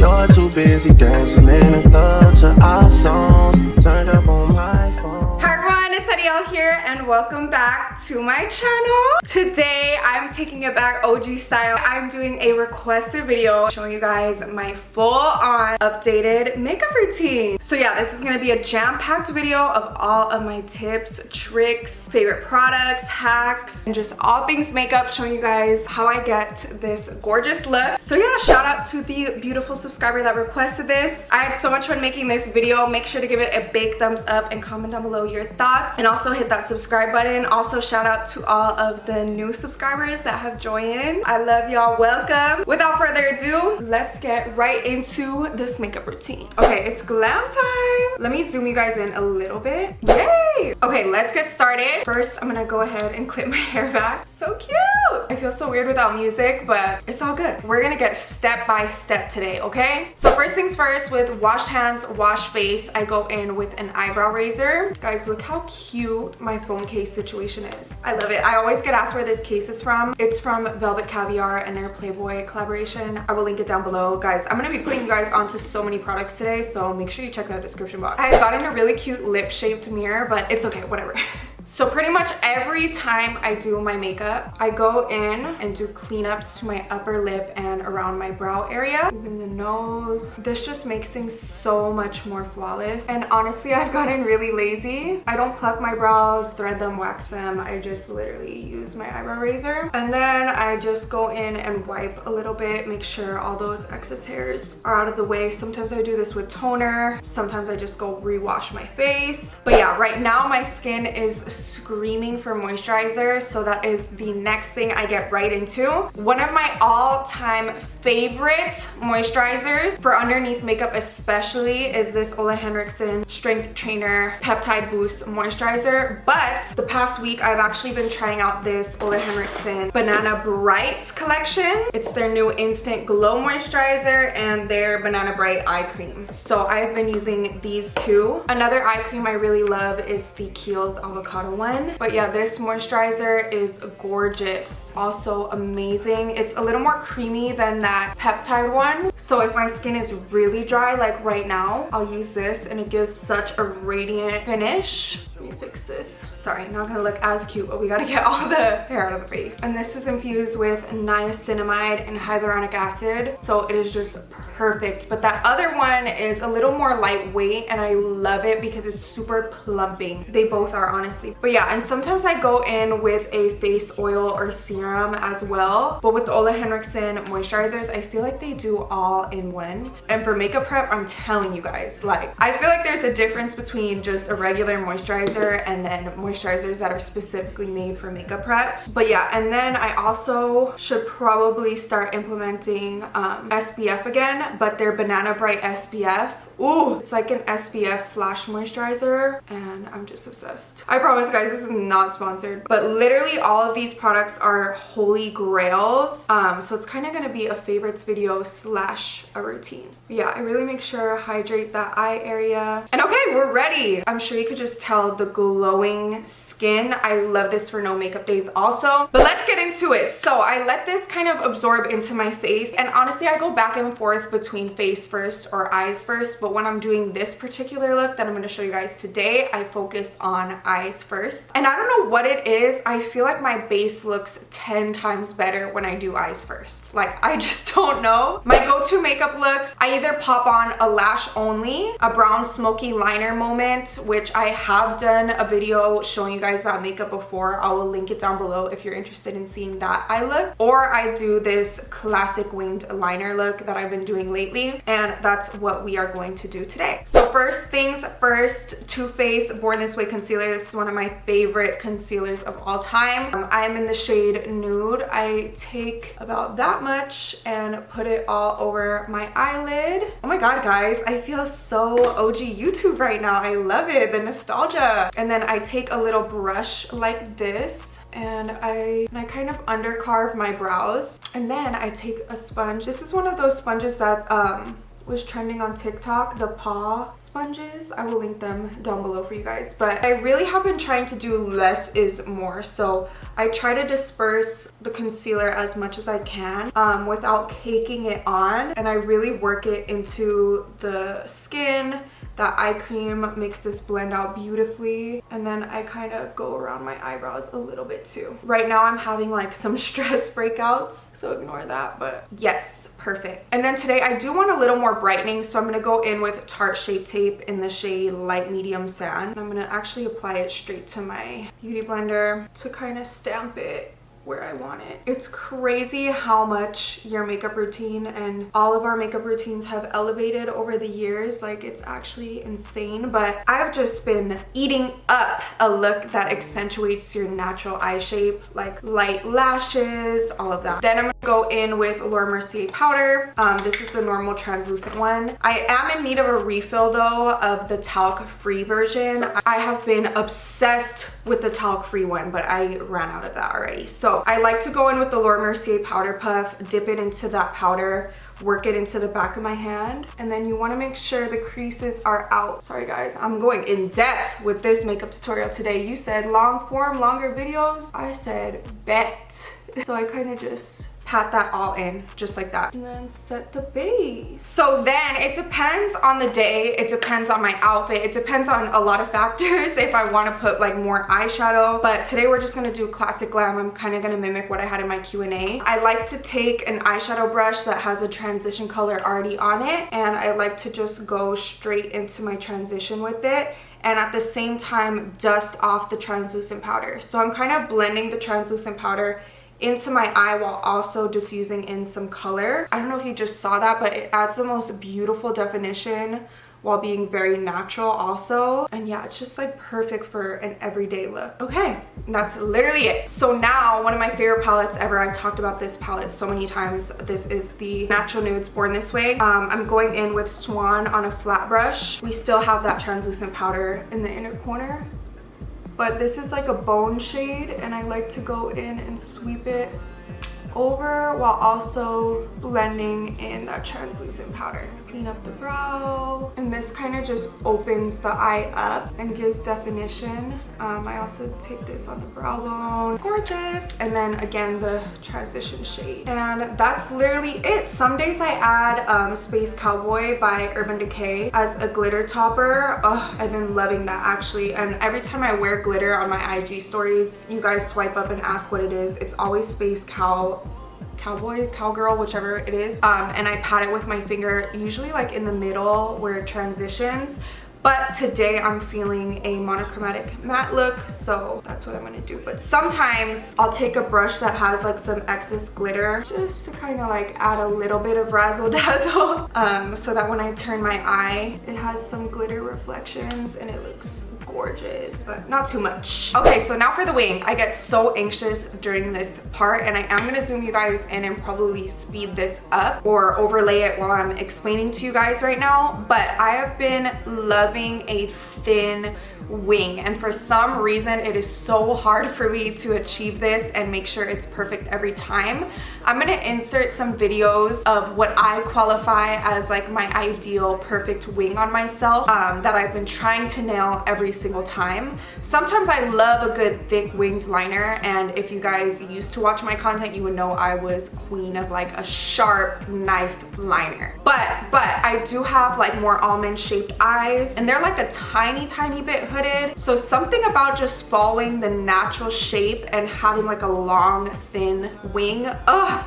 You're too busy dancing in the club to our songs. Turned up on my phone. Hi everyone, it's Adyel here and welcome back to my channel. Today I'm taking it back OG style. I'm doing a requested video showing you guys my full-on updated makeup routine. So yeah, this is gonna be a jam-packed video of all of my tips, tricks, favorite products, hacks, and just all things makeup, showing you guys how I get this gorgeous look. So yeah, shout out to the beautiful subscriber that requested this. I had so much fun making this video. Make sure to give it a big thumbs up and comment down below your thoughts, and also hit that subscribe button. Also shout out to all of the new subscribers that have joined. I love y'all. Welcome. Without further ado, let's get right into this makeup routine. Okay, it's glam time. Let me zoom you guys in a little bit. Yay! Okay, let's get started. First, I'm gonna go ahead and clip my hair back. So cute. I feel so weird without music, but it's all good. We're gonna get step by step today, okay? So first things first, with washed hands, wash face, I go in with an eyebrow razor. Guys, look how cute my phone case situation is. I love it. I always get asked where this case is from. It's from Velvet Caviar and their Playboy collaboration. I will link it down below. Guys, I'm gonna be putting you guys onto so many products today, so make sure you check that description box. I got in a really cute lip-shaped mirror, but it's okay, whatever. So pretty much every time I do my makeup, I go in and do cleanups to my upper lip and around my brow area, even the nose. This just makes things so much more flawless. And honestly, I've gotten really lazy. I don't pluck my brows, thread them, wax them. I just literally use my eyebrow razor. And then I just go in and wipe a little bit, make sure all those excess hairs are out of the way. Sometimes I do this with toner. Sometimes I just go rewash my face. But yeah, right now my skin is screaming for moisturizer, so that is the next thing I get right into. One of my all-time favorite moisturizers for underneath makeup especially is this Ole Henriksen Strength Trainer Peptide Boost Moisturizer. But the past week I've actually been trying out this Ole Henriksen Banana Bright collection. It's their new instant glow moisturizer and their Banana Bright eye cream. So I've been using these two. Another eye cream I really love is the Kiehl's Avocado one. But yeah, this moisturizer is gorgeous. Also amazing. It's a little more creamy than that peptide one. So if my skin is really dry, like right now, I'll use this and it gives such a radiant finish. Let me fix this. Sorry, not gonna look as cute, but we gotta get all the hair out of the face. And this is infused with niacinamide and hyaluronic acid, so it is just perfect. But that other one is a little more lightweight and I love it because it's super plumping. They both are, honestly. But yeah, and sometimes I go in with a face oil or serum as well. But with the Ole Henriksen moisturizers, I feel like they do all in one. And for makeup prep, I'm telling you guys, like, I feel like there's a difference between just a regular moisturizer and then moisturizers that are specifically made for makeup prep. But yeah, and then I also should probably start implementing SPF again, but their Banana Bright SPF. Ooh, it's like an SPF slash moisturizer and I'm just obsessed. I promise guys, this is not sponsored, but literally all of these products are holy grails. So it's kind of going to be a favorites video slash a routine. But yeah, I really make sure I hydrate that eye area. And okay, we're ready. I'm sure you could just tell the glowing skin. I love this for no makeup days also. But let's get into it. So I let this kind of absorb into my face, and honestly I go back and forth between face first or eyes first, but when I'm doing this particular look that I'm going to show you guys today, I focus on eyes first. And I don't know what it is, I feel like my base looks 10 times better when I do eyes first. Like, I just don't know. My go-to makeup looks, I either pop on a lash only, a brown smoky liner moment, which I have done a video showing you guys that makeup before. I will link it down below if you're interested in seeing that eye look. Or I do this classic winged liner look that I've been doing lately, and that's what we are going to do today. So first things first, Too Faced Born This Way concealer. This is one of my favorite concealers of all time. I am in the shade Nude. I take about that much and put it all over my eyelid. Oh my god guys, I feel so OG YouTube right now. I love it, the nostalgia. And then I take a little brush like this and I kind of undercarve my brows, and then I take a sponge. This is one of those sponges that was trending on TikTok, the paw sponges. I will link them down below for you guys. But I really have been trying to do less is more. So I try to disperse the concealer as much as I can without caking it on. And I really work it into the skin. That eye cream makes this blend out beautifully, and then I kind of go around my eyebrows a little bit too. Right now I'm having like some stress breakouts, so ignore that, but yes, perfect. And then today I do want a little more brightening, so I'm gonna go in with Tarte Shape Tape in the shade Light Medium Sand. I'm gonna actually apply it straight to my beauty blender to kind of stamp it where I want it. It's crazy how much your makeup routine and all of our makeup routines have elevated over the years. Like, it's actually insane, but I've just been eating up a look that accentuates your natural eye shape, like light lashes, all of that. Then I'm gonna go in with Laura Mercier powder. This is the normal translucent one. I am in need of a refill though of the talc free version. I have been obsessed with the talc free one, but I ran out of that already. So I like to go in with the Laura Mercier powder puff, dip it into that powder, work it into the back of my hand, and then you want to make sure the creases are out. Sorry guys, I'm going in depth with this makeup tutorial today. You said long form, longer videos. I said bet. So I kind of just pat that all in just like that and then set the base. So then it depends on the day, it depends on my outfit, it depends on a lot of factors if I want to put like more eyeshadow. But today we're just gonna do classic glam. I'm kind of gonna mimic what I had in my Q&A. I like to take an eyeshadow brush that has a transition color already on it, and I like to just go straight into my transition with it, and at the same time dust off the translucent powder. So I'm kind of blending the translucent powder into my eye while also diffusing in some color. I don't know if you just saw that, but it adds the most beautiful definition while being very natural also. And yeah, it's just like perfect for an everyday look. Okay, that's literally it. So now, one of my favorite palettes ever, I've talked about this palette so many times. This is the Natural Nudes Born This Way. I'm going in with Swan on a flat brush. We still have that translucent powder in the inner corner, but this is like a bone shade, and I like to go in and sweep it over while also blending in that translucent powder. Clean up the brow, and this kind of just opens the eye up and gives definition. I also take this on the brow bone. Gorgeous. And then again, the transition shade. And that's literally it. Some days I add Space Cowboy by Urban Decay as a glitter topper. I've been loving that actually, and every time I wear glitter on my IG stories, you guys swipe up and ask what it is. It's always Space Cowboy, Cowgirl, whichever it is, and I pat it with my finger, usually like in the middle where it transitions. But today I'm feeling a monochromatic matte look, so that's what I'm gonna do. But sometimes I'll take a brush that has like some excess glitter just to kind of like add a little bit of razzle dazzle, so that when I turn my eye, it has some glitter reflections and it looks gorgeous, but not too much. Okay, so now for the wing. I get so anxious during this part, and I am gonna zoom you guys in and probably speed this up or overlay it while I'm explaining to you guys right now. But I have been loving a thin wing, and for some reason it is so hard for me to achieve this and make sure it's perfect every time. I'm gonna insert some videos of what I qualify as like my ideal perfect wing on myself, that I've been trying to nail every single time. Sometimes I love a good thick winged liner, and if you guys used to watch my content, you would know I was queen of like a sharp knife liner. But I do have like more almond shaped eyes, and they're like a tiny bit hooded. So something about just following the natural shape and having like a long thin wing,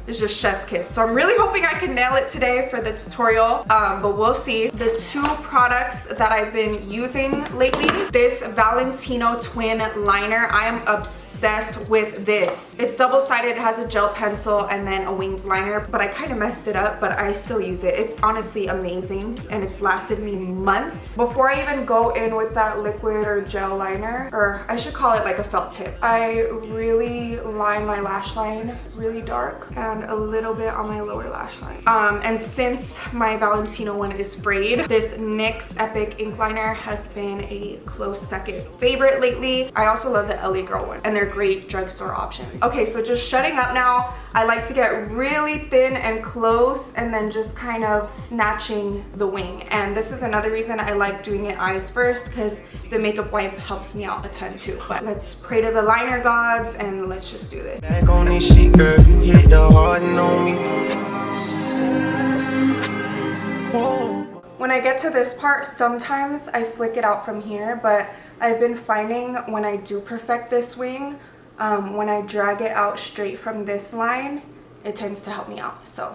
it's just chef's kiss. So I'm really hoping I can nail it today for the tutorial, but we'll see. The two products that I've been using lately, this Valentino twin liner, I am obsessed with this. It's double-sided, it has a gel pencil and then a winged liner, but I kind of messed it up, but I still use it. It's honestly amazing, and it's lasted me months. Before I even go in with that liquid or gel liner, or I should call it like a felt tip, I really line my lash line really dark and a little bit on my lower lash line. And since my Valentino one is sprayed, this NYX Epic ink liner has been a close second favorite lately. I also love the LA Girl one, and they're great drugstore options. Okay, so just shutting up now. I like to get really thin and close and then just kind of of snatching the wing. And this is another reason I like doing it eyes first, because the makeup wipe helps me out a ton too. But let's pray to the liner gods and let's just do this. Back on this shit, girl, you hit the harden on me. Whoa. When I get to this part, sometimes I flick it out from here, but I've been finding when I do perfect this wing, when I drag it out straight from this line, it tends to help me out. So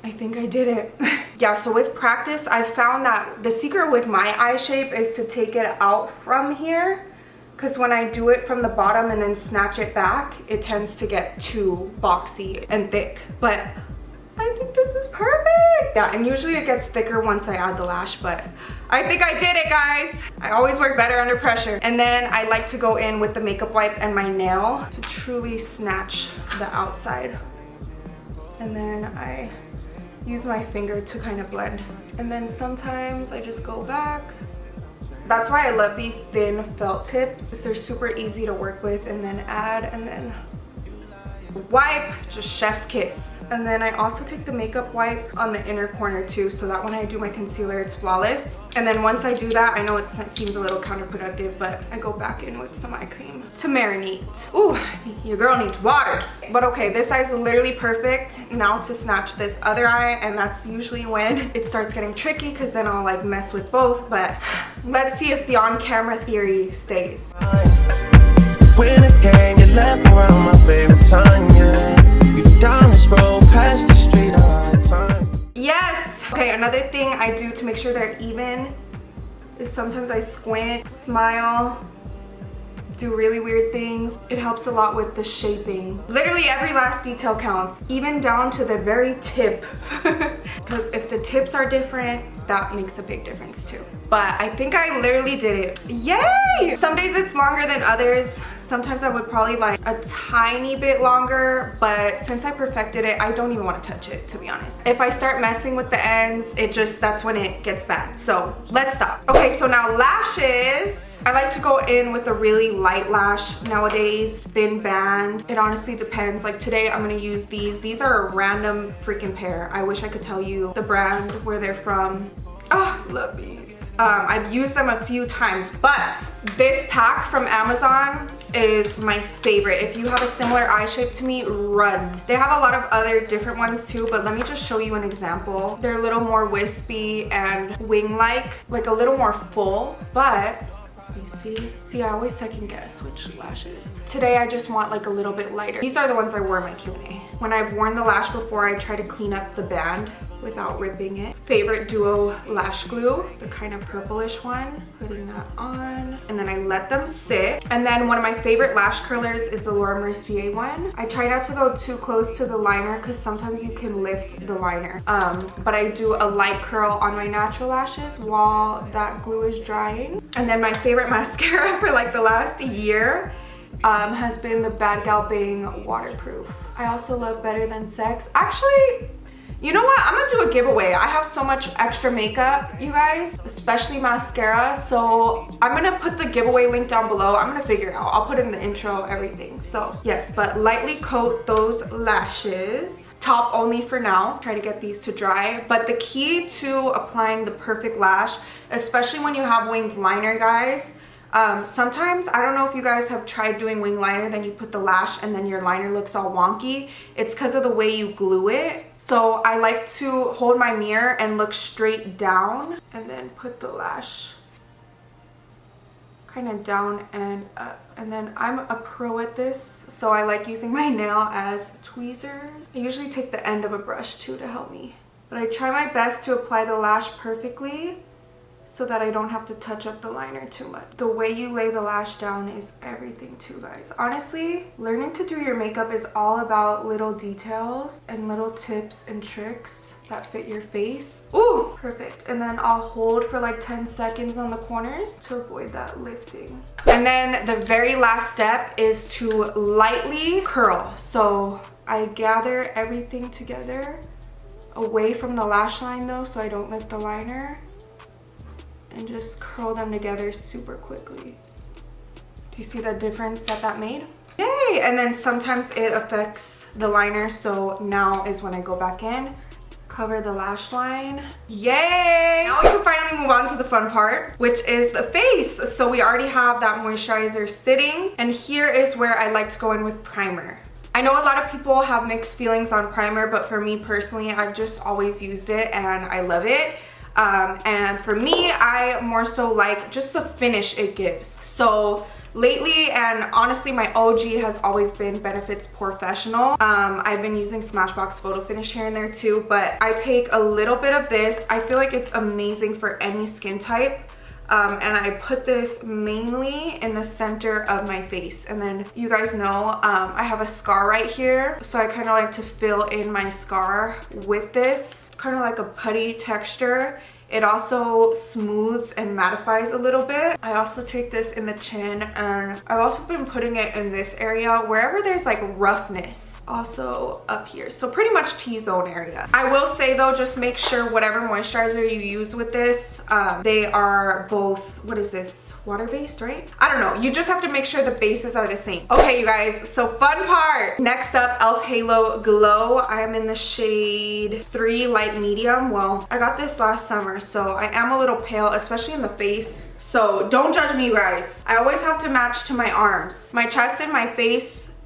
I think I did it. Yeah, so with practice, I found that the secret with my eye shape is to take it out from here, because when I do it from the bottom and then snatch it back, it tends to get too boxy and thick. But I think this is perfect. Yeah, and usually it gets thicker once I add the lash, but I think I did it, guys. I always work better under pressure. And then I like to go in with the makeup wipe and my nail to truly snatch the outside. And then I use my finger to kind of blend. And then sometimes I just go back. That's why I love these thin felt tips. They're super easy to work with, and then add, and then wipe, just chef's kiss. And then I also take the makeup wipe on the inner corner too, so that when I do my concealer, it's flawless. And then once I do that, I know it seems a little counterproductive, but I go back in with some eye cream to marinate. Ooh, your girl needs water. But okay, this eye's literally perfect. Now to snatch this other eye, and that's usually when it starts getting tricky, because then I'll like mess with both. But let's see if the on-camera theory stays. When it came, you left around my favorite time, yeah. You down this road, past the street a hard time. Yes! Okay, another thing I do to make sure they're even is sometimes I squint, smile, do really weird things. It helps a lot with the shaping. Literally every last detail counts, even down to the very tip. Because if the tips are different, that makes a big difference too. But I think I literally did it. Yay! Some days it's longer than others. Sometimes I would probably like a tiny bit longer, but since I perfected it, I don't even want to touch it, to be honest. If I start messing with the ends, that's when it gets bad. So let's stop. Okay, so now lashes. I like to go in with a really light lash nowadays, thin band. It honestly depends. Like today I'm gonna use these. These are a random freaking pair. I wish I could tell you the brand, where they're from. Oh, love these. I've used them a few times, but this pack from Amazon is my favorite. If you have a similar eye shape to me, run. They have a lot of other different ones too, but let me just show you an example. They're a little more wispy and wing-like, like a little more full, but you see, I always second guess which lashes. Today I just want like a little bit lighter. These are the ones I wore in my Q&A. When I've worn the lash before, I try to clean up the band without ripping it. Favorite duo lash glue, the kind of purplish one. Putting that on, and then I let them sit. And then one of my favorite lash curlers is the Laura Mercier one. I try not to go too close to the liner because sometimes you can lift the liner. But I do a light curl on my natural lashes while that glue is drying. And then my favorite mascara for like the last year has been the Bad Gal Bang Waterproof. I also love Better Than Sex. Actually, you know what? I'm gonna do a giveaway. I have so much extra makeup, you guys, especially mascara. So I'm gonna put the giveaway link down below. I'm gonna figure it out. I'll put it in the intro, everything. So yes, but lightly coat those lashes. Top only for now. Try to get these to dry. But the key to applying the perfect lash, especially when you have winged liner, guys, sometimes, I don't know if you guys have tried doing wing liner, then you put the lash and then your liner looks all wonky. It's because of the way you glue it. So I like to hold my mirror and look straight down and then put the lash kind of down and up. And then I'm a pro at this, so I like using my nail as tweezers. I usually take the end of a brush too to help me. But I try my best to apply the lash perfectly so that I don't have to touch up the liner too much. The way you lay the lash down is everything too, guys. Honestly, learning to do your makeup is all about little details and little tips and tricks that fit your face. Ooh, perfect. And then I'll hold for like 10 seconds on the corners to avoid that lifting. And then the very last step is to lightly curl. So I gather everything together away from the lash line though, so I don't lift the liner. And just curl them together super quickly. Do you see the difference that made? Yay! And then sometimes it affects the liner, so now is when I go back in, cover the lash line. Yay! Now we can finally move on to the fun part, which is the face. So we already have that moisturizer sitting, and here is where I like to go in with primer. I know a lot of people have mixed feelings on primer, but for me personally, I've just always used it and I love it. And for me, I more so like just the finish it gives. So lately, and honestly my OG has always been Benefit's Professional. I've been using Smashbox Photo Finish here and there too, but I take a little bit of this. I feel like it's amazing for any skin type. And I put this mainly in the center of my face. And then you guys know I have a scar right here, so I kind of like to fill in my scar with this, kind of like a putty texture. It also smooths and mattifies a little bit. I also take this in the chin, and I've also been putting it in this area wherever there's like roughness, also up here. So pretty much T-zone area. I will say though, just make sure whatever moisturizer you use with this, they are both, what is this, water-based, right? I don't know. You just have to make sure the bases are the same. Okay, you guys, so fun part. Next up, e.l.f. Halo Glow. I am in the shade 3 Light Medium. Well, I got this last summer, so I am a little pale, especially in the face. So don't judge me, you guys. I always have to match to my arms. My chest and my face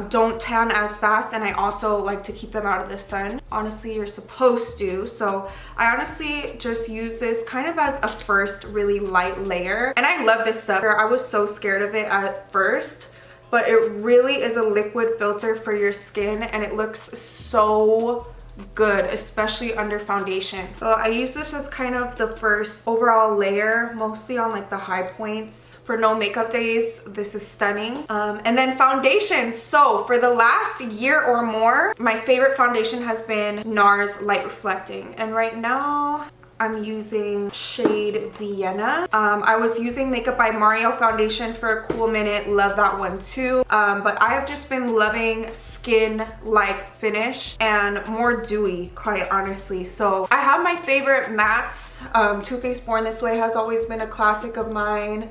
don't tan as fast, and I also like to keep them out of the sun. Honestly, you're supposed to. So I honestly just use this kind of as a first really light layer. And I love this stuff. I was so scared of it at first, but it really is a liquid filter for your skin, and it looks so good, especially under foundation. So I use this as kind of the first overall layer, mostly on like the high points. For no makeup days, this is stunning. And then foundations. So for the last year or more, my favorite foundation has been NARS Light Reflecting, and right now I'm using shade Vienna. I was using Makeup by Mario foundation for a cool minute. Love that one too. But I have just been loving skin-like finish and more dewy, quite honestly. So I have my favorite mattes. Too Faced Born This Way has always been a classic of mine.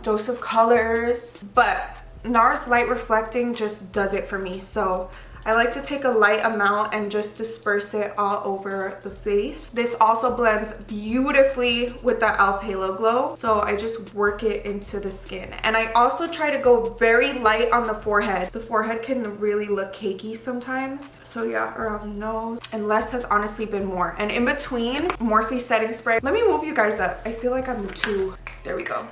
Dose of Colors. But NARS Light Reflecting just does it for me. So I like to take a light amount and just disperse it all over the face. This also blends beautifully with the e.l.f. Halo Glow, so I just work it into the skin. And I also try to go very light on the forehead. The forehead can really look cakey sometimes. So yeah, around the nose. And less has honestly been more. And in between, Morphe setting spray. Let me move you guys up. I feel like I'm too... There we go.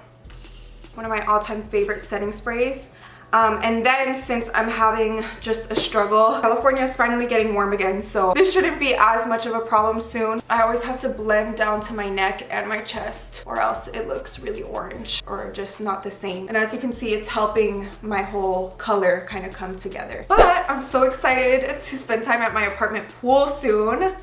One of my all-time favorite setting sprays. And then since I'm having just a struggle, California is finally getting warm again, so this shouldn't be as much of a problem soon. I always have to blend down to my neck and my chest, or else it looks really orange or just not the same. And as you can see, it's helping my whole color kind of come together. But I'm so excited to spend time at my apartment pool soon.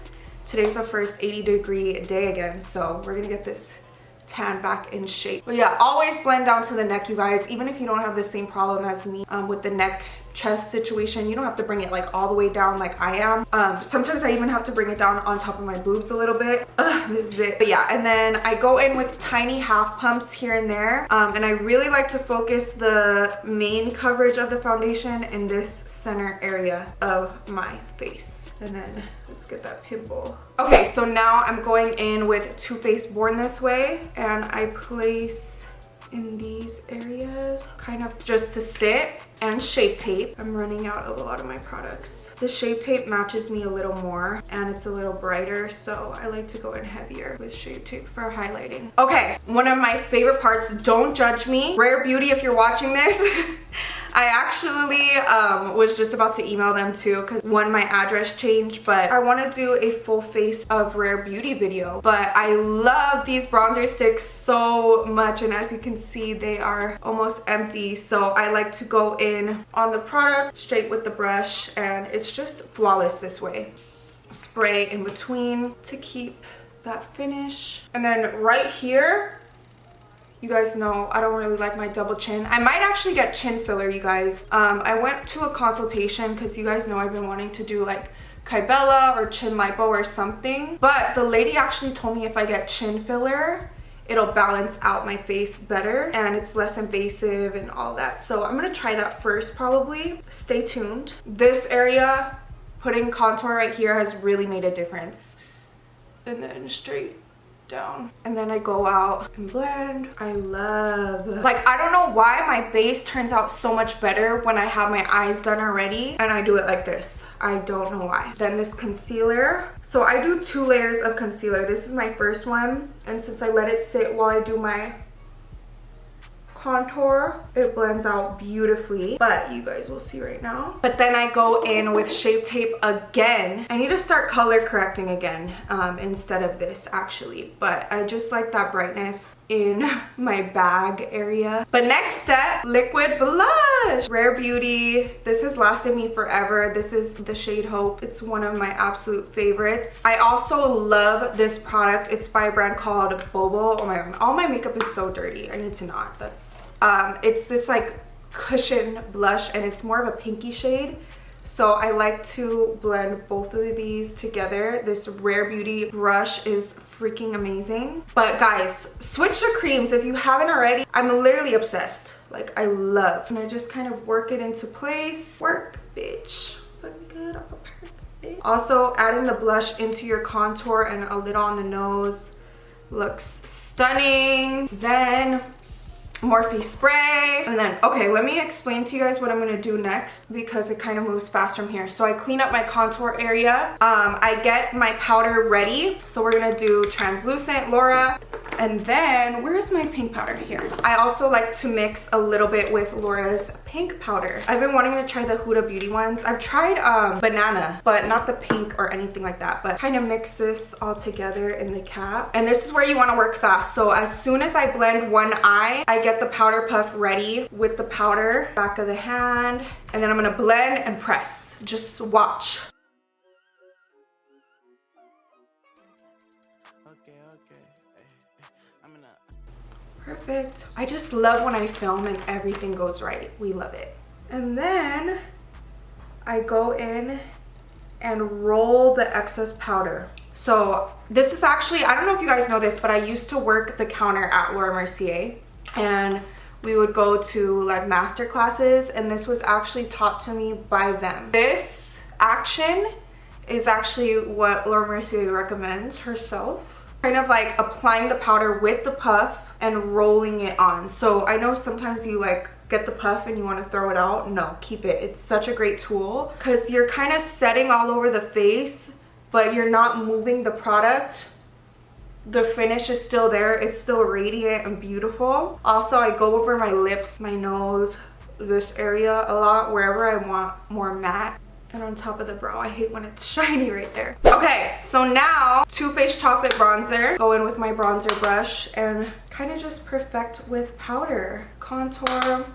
Today's the first 80-degree day again, so we're gonna get this tan back in shape. But yeah, always blend down to the neck, you guys. Even if you don't have the same problem as me with the neck chest situation, you don't have to bring it like all the way down like I am. Sometimes I even have to bring it down on top of my boobs a little bit. This is it. But yeah, and then I go in with tiny half pumps here and there, and I really like to focus the main coverage of the foundation in this center area of my face. And then let's get that pimple. Okay, so now I'm going in with Too Faced Born This Way, and I place in these areas kind of just to sit, and Shape Tape. I'm running out of a lot of my products. The Shape Tape matches me a little more and it's a little brighter, so I like to go in heavier with Shape Tape for highlighting. Okay, one of my favorite parts, don't judge me. Rare Beauty, if you're watching this. I actually was just about to email them too, because one, my address changed, but I want to do a full face of Rare Beauty video. But I love these bronzer sticks so much, and as you can see, they are almost empty, so I like to go in on the product straight with the brush, and it's just flawless this way. Spray in between to keep that finish. And then right here, you guys know I don't really like my double chin. I might actually get chin filler, you guys. I went to a consultation because you guys know I've been wanting to do like Kybella or chin lipo or something. But the lady actually told me if I get chin filler, it'll balance out my face better and it's less invasive and all that. So I'm gonna try that first probably. Stay tuned. This area, putting contour right here has really made a difference. And then straight down, and then I go out and blend. I love, like, I don't know why my base turns out so much better when I have my eyes done already and I do it like this. I don't know why. Then this concealer. So I do 2 layers of concealer. This is my first one, and since I let it sit while I do my contour, it blends out beautifully, but you guys will see right now. But then I go in with Shape Tape again. I need to start color correcting again instead of this actually, but I just like that brightness in my bag area. But next step, liquid blush. Rare Beauty. This has lasted me forever. This is the shade Hope. It's one of my absolute favorites. I also love this product. It's by a brand called Bobo. Oh my god, all my makeup is so dirty. I need to not. It's this like cushion blush, and it's more of a pinky shade. So I like to blend both of these together. This Rare Beauty brush is freaking amazing. But guys, switch to creams if you haven't already. I'm literally obsessed. Like, I love. And I just kind of work it into place. Work, bitch. Look good on the perfect. Also, adding the blush into your contour and a little on the nose looks stunning. Then Morphe spray. And then, okay, let me explain to you guys what I'm gonna do next because it kind of moves fast from here. So I clean up my contour area. I get my powder ready. So we're gonna do translucent Laura. And then, where's my pink powder? Here. I also like to mix a little bit with Laura's pink powder. I've been wanting to try the Huda Beauty ones. I've tried banana, but not the pink or anything like that. But kind of mix this all together in the cap. And this is where you want to work fast. So as soon as I blend one eye, I get the powder puff ready with the powder, back of the hand. And then I'm gonna blend and press. Just watch. Perfect. I just love when I film and everything goes right. We love it. And then I go in and roll the excess powder. So this is actually, I don't know if you guys know this, but I used to work the counter at Laura Mercier, and we would go to like master classes, and this was actually taught to me by them. This action is actually what Laura Mercier recommends herself. Kind of like applying the powder with the puff and rolling it on. So I know sometimes you like get the puff and you want to throw it out. No, keep it. It's such a great tool because you're kind of setting all over the face, but you're not moving the product. The finish is still there. It's still radiant and beautiful. Also, I go over my lips, my nose, this area a lot, wherever I want more matte. And on top of the brow, I hate when it's shiny right there. Okay, so now Too Faced Chocolate Bronzer. Go in with my bronzer brush and kind of just perfect with powder. Contour,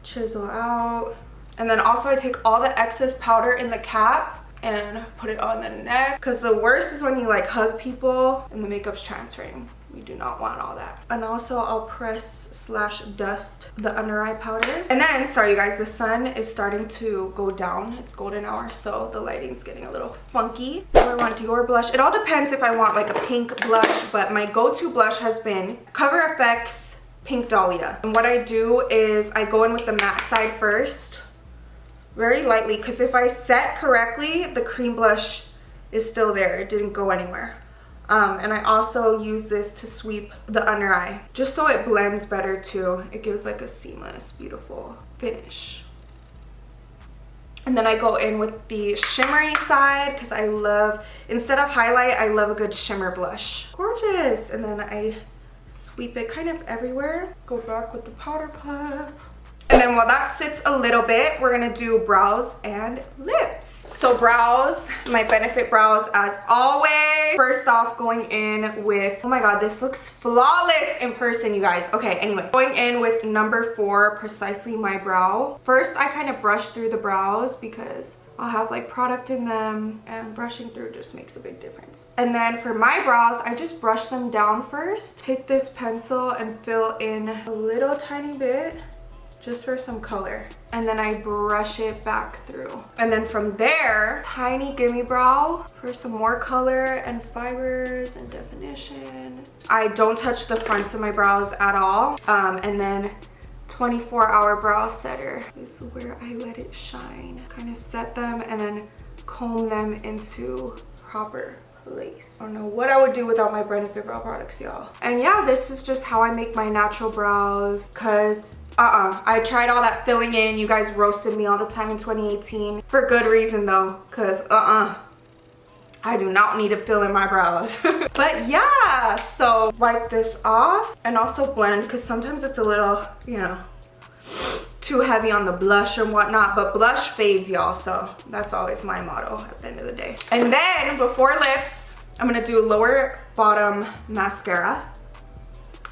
chisel out. And then also I take all the excess powder in the cap and put it on the neck, because the worst is when you like hug people and the makeup's transferring. We do not want all that. And also I'll press / dust the under eye powder. And then, sorry you guys, the sun is starting to go down. It's golden hour, so the lighting's getting a little funky. Do I want Dior blush? It all depends if I want like a pink blush, but my go-to blush has been Cover FX Pink Dahlia. And what I do is I go in with the matte side first, very lightly, because if I set correctly, the cream blush is still there. It didn't go anywhere. And I also use this to sweep the under eye, just so it blends better too. It gives like a seamless, beautiful finish. And then I go in with the shimmery side, because I love, instead of highlight, I love a good shimmer blush. Gorgeous. And then I sweep it kind of everywhere. Go back with the powder puff. And then while that sits a little bit, we're gonna do brows and lips. So brows, my Benefit brows as always. First off, going in with, oh my god, this looks flawless in person, you guys. Okay, anyway, going in with number 4, Precisely My Brow. First, I kind of brush through the brows because I'll have like product in them, and brushing through just makes a big difference. And then for my brows, I just brush them down first. Take this pencil and fill in a little tiny bit, just for some color. And then I brush it back through. And then from there, tiny gimme brow for some more color and fibers and definition. I don't touch the fronts of my brows at all. And then 24-hour brow setter is where I let it shine. Kind of set them and then comb them into proper place. I don't know what I would do without my Benefit brow products, y'all. And yeah, this is just how I make my natural brows, because I tried all that filling in. You guys roasted me all the time in 2018 for good reason though, because I do not need to fill in my brows. But yeah, so wipe this off and also blend, because sometimes it's a little, you know, too heavy on the blush and whatnot, but blush fades, y'all, so that's always my motto at the end of the day. And then before lips, I'm gonna do lower bottom mascara,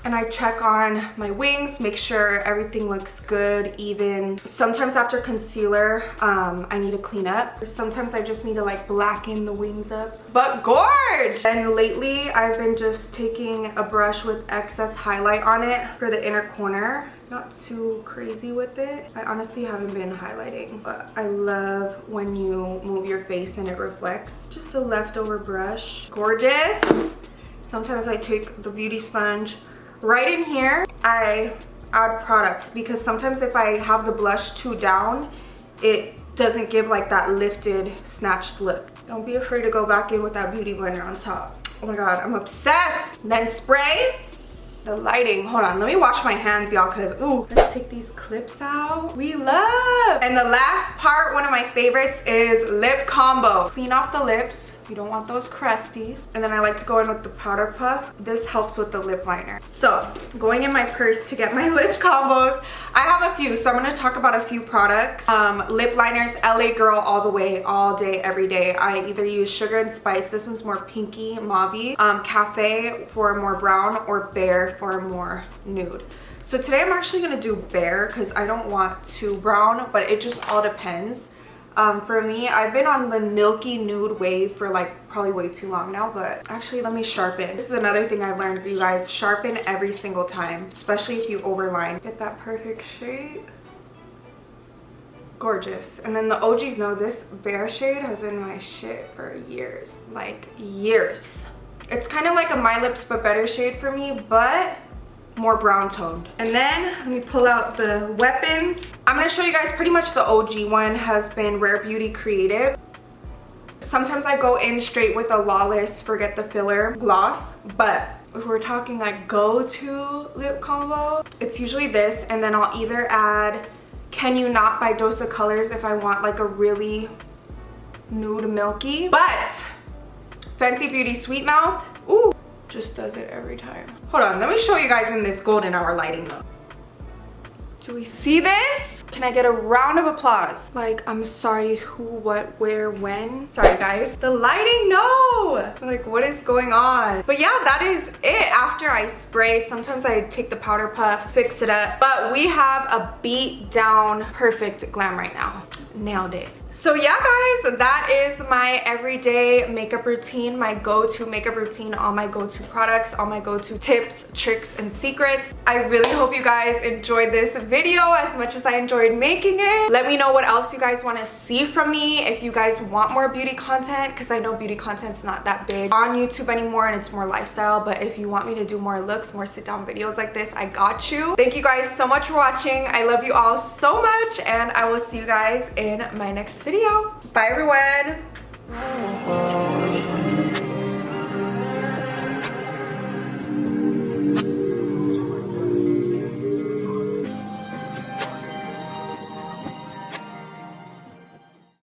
and I check on my wings, make sure everything looks good, even. Sometimes after concealer, I need to clean up. Sometimes I just need to like blacken the wings up, but gorge! And lately I've been just taking a brush with excess highlight on it for the inner corner. Not too crazy with it. I honestly haven't been highlighting, but I love when you move your face and it reflects. Just a leftover brush. Gorgeous! Sometimes I take the beauty sponge right in here. I add product, because sometimes if I have the blush too down, it doesn't give like that lifted, snatched look. Don't be afraid to go back in with that beauty blender on top. Oh my god, I'm obsessed! Then spray. The lighting, hold on, let me wash my hands, y'all, because ooh, let's take these clips out. We love. And the last part, one of my favorites, is lip combo. Clean off the lips. You don't want those crusties. And then I like to go in with the powder puff. This helps with the lip liner. So going in my purse to get my lip combos, I have a few, so I'm going to talk about a few products. Lip liners, LA Girl all the way, all day, every day. I either use Sugar and Spice. This one's more pinky, mauvey. Cafe for more brown, or Bare for more nude. So today I'm actually going to do Bare because I don't want too brown, but it just all depends. For me, I've been on the milky nude wave for like probably way too long now, but actually let me sharpen. This is another thing I learned, you guys. Sharpen every single time, especially if you overline. Get that perfect shade. Gorgeous. And then the OGs know this Bare shade has been my shit for years. Like years. It's kind of like a My Lips But Better shade for me, but more brown toned. And then let me pull out the weapons. I'm gonna show you guys pretty much the OG one has been Rare Beauty Creative. Sometimes I go in straight with a Lawless Forget the Filler gloss, but if we're talking like go-to lip combo, it's usually this, and then I'll either add Can You Not by Dose of Colors if I want like a really nude milky, but Fenty Beauty Sweet Mouth, ooh, just does it every time. Hold on, let me show you guys in this golden hour lighting though. Do we see this? Can I get a round of applause? Like, I'm sorry, who, what, where, when? Sorry guys. The lighting, no! Like, what is going on? But yeah, that is it. After I spray, sometimes I take the powder puff, fix it up. But we have a beat down perfect glam right now. Nailed it. So yeah guys, that is my everyday makeup routine, my go-to makeup routine, all my go-to products, all my go-to tips, tricks, and secrets. I really hope you guys enjoyed this video as much as I enjoyed making it. Let me know what else you guys want to see from me, if you guys want more beauty content, because I know beauty content's not that big on YouTube anymore and it's more lifestyle, but if you want me to do more looks, more sit-down videos like this, I got you. Thank you guys so much for watching. I love you all so much, and I will see you guys in my next video. Bye everyone.